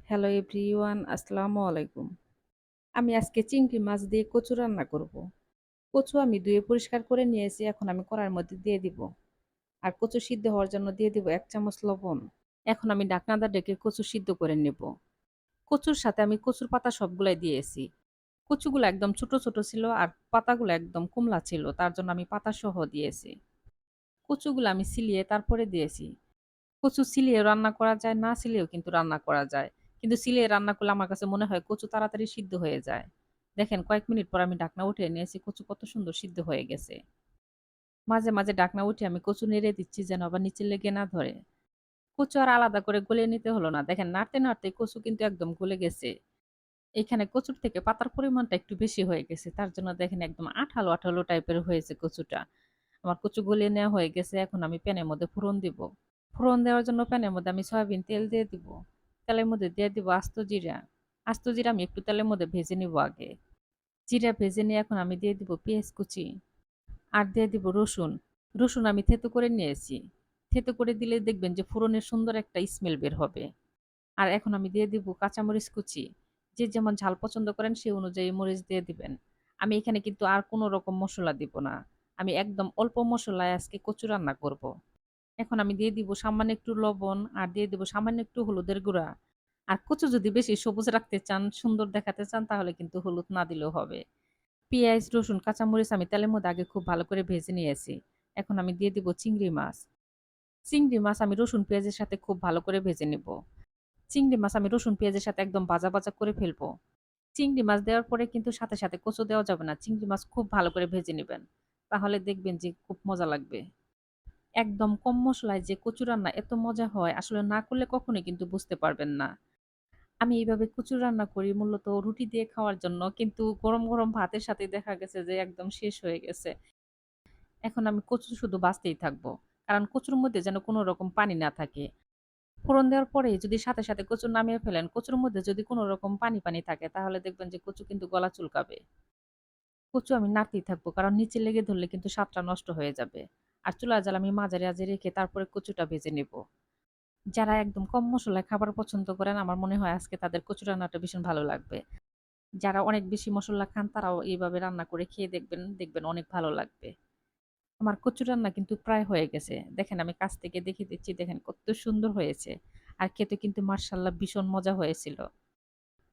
Hello everyone, আসসালামু আলাইকুম। আমি আজকে চিংড়ি মাছ দিয়ে কচু রান্না করব। কচু আমি ধুয়ে পরিষ্কার করে নিয়েছি, এখন আমি কড়াইয়ের মধ্যে দিয়ে দিব। আর কচু সিদ্ধ হওয়ার জন্য দিয়ে দিব ১ চামচ লবণ। এখন আমি ঢাকনাটা ঢেকে কচু সিদ্ধ করে নেব। কচুর সাথে আমি কচুর পাতা সবগুলাই দিয়েছি। কচুগুলো একদম ছোট, ছোট ছিল আর পাতাগুলো একদম কুমলা ছিল। তার জন্য আমি পাতাসহ দিয়েছি। কচুগুলো আমি ছিলিয়ে তারপরে দিয়েছি। কচু ছিলিয়ে রান্না করা যায়, না ছিলিয়েও কিন্তু রান্না করা যায়। কিন্তু ছিলিয়ে রান্না করলে আমার কাছে মনে হয় কচু তাড়াতাড়ি সিদ্ধ হয়ে যায়। দেখেন কয়েক মিনিট পর আমি ঢাকনা উঠিয়ে নিয়েছি, কচু কত সুন্দর সিদ্ধ হয়ে গেছে। মাঝে, মাঝে ঢাকনা উঠিয়ে আমি কচু নেড়ে দিচ্ছি যেন আবার নিচে লেগে না ধরে। কচু আর আলাদা করে গলিয়ে নিতে হলো না। দেখেন নাড়তে, নাড়তে কচু কিন্তু একদম গলে গেছে। এখানে কচুর থেকে পাতার পরিমাণটা একটু বেশি হয়ে গেছে। তার জন্য দেখেন একদম আঠালো, আঠালো টাইপের হয়েছে কচুটা। আমার কচু গলিয়ে নেওয়া হয়ে গেছে। এখন আমি প্যানের মধ্যে ফোড়ন দিব। ফোড়ন দেওয়ার জন্য প্যানের মধ্যে আমি সয়াবিন তেল দিয়ে দিব। তেলের মধ্যে দিয়ে দিব আস্ত জিরা। আস্ত জিরা আমি একটু তেলের মধ্যে ভেজে নিব আগে। জিরা ভেজে নিয়ে এখন আমি দিয়ে দিব পেঁয়াজ কুচি আর দিয়ে দিব রসুন। রসুন আমি থেতো করে নিয়েছি। থেতো করে দিলে দেখবেন যে ফোড়নের সুন্দর একটা স্মেল বের হবে। আর এখন আমি দিয়ে দিব কাঁচামরিচ কুচি। যে যেমন ঝাল পছন্দ করেন সেই অনুযায়ী মরিচ দিয়ে দিবেন। আমি এখানে কিন্তু আর কোনো রকম মসলা দিব না। আমি একদম অল্প মসলায় আজকে কচু রান্না করব। এখন আমি দিয়ে দিব সামান্য একটু লবণ আর দিয়ে দিব সামান্য একটু হলুদের গুঁড়া। আর কচু যদি বেশি সবুজ রাখতে চান, সুন্দর দেখাতে চান তাহলে কিন্তু হলুদ না দিলেও হবে। পেঁয়াজ, রসুন, কাঁচামরিচ আমি তেলের মধ্যে আগে খুব ভালো করে ভেজে নিয়েছি। এখন আমি দিয়ে দিব চিংড়ি মাছ। চিংড়ি মাছ আমি রসুন পেঁয়াজের সাথে খুব ভালো করে ভেজে নিব। চিংড়ি মাছ আমি রসুন পেঁয়াজের সাথে একদম ভাজা, ভাজা করে ফেলবো। চিংড়ি মাছ দেওয়ার পরে কিন্তু সাথে, সাথে কচু দেওয়া যাবে না। চিংড়ি মাছ খুব ভালো করে ভেজে নিবেন। তাহলে দেখবেন যে খুব মজা লাগবে। একদম কম মসলায় যে কচু রান্না এত মজা হয় আসলে না করলে কখনোই কিন্তু বুঝতে পারবেন না। আমি এইভাবে কচু রান্না করি মূলত রুটি দিয়ে খাওয়ার জন্য, কিন্তু গরম, গরম ভাতের সাথে দেখা গেছে যে একদম শেষ হয়ে গেছে। এখন আমি কচু শুধু ভাজতেই থাকবো। কারণ কচুর মধ্যে যেন কোনো রকম পানি না থাকে। ফোড়ন দেওয়ার পরে যদি সাথে, সাথে কচু নামিয়ে ফেলেন, কচুর মধ্যে যদি কোনো রকম পানি, পানি থাকে তাহলে দেখবেন যে কচু কিন্তু গলা চুলকাবে। কচু আমি নাড়তেই থাকবো। কারণ নিচে লেগে ধরলে কিন্তু স্বাদটা নষ্ট হয়ে যাবে। আর চুলার জাল আমি মাঝারি আঁচে রেখে তারপরে কচুটা ভেজে নেব। যারা একদম কম মসলায় খাবার পছন্দ করেন আমার মনে হয় আজকে তাদের কচু রান্নাটা ভীষণ ভালো লাগবে। যারা অনেক বেশি মসলা খান তারাও এইভাবে রান্না করে খেয়ে দেখবেন, দেখবেন অনেক ভালো লাগবে। আমার কচু রান্না কিন্তু প্রায় হয়ে গেছে। দেখেন আমি কাছ থেকে দেখিয়ে দিচ্ছি, দেখেন কত সুন্দর হয়েছে। আর খেতে কিন্তু মাশাআল্লাহ ভীষণ মজা হয়েছিল।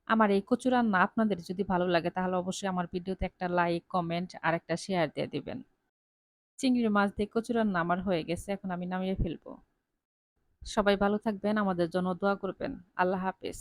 আমার এই কচু রান্না আপনাদের যদি ভালো লাগে তাহলে অবশ্যই আমার ভিডিওতে একটা লাইক, কমেন্ট আর একটা শেয়ার দিয়ে দিবেন। চিংড়ি মাছ দিয়ে কচু রান্না আমার হয়ে গেছে। এখন আমি নামিয়ে ফেলবো। সবাই ভালো থাকবেন, আমাদের জন্য দোয়া করবেন। আল্লাহ হাফেজ।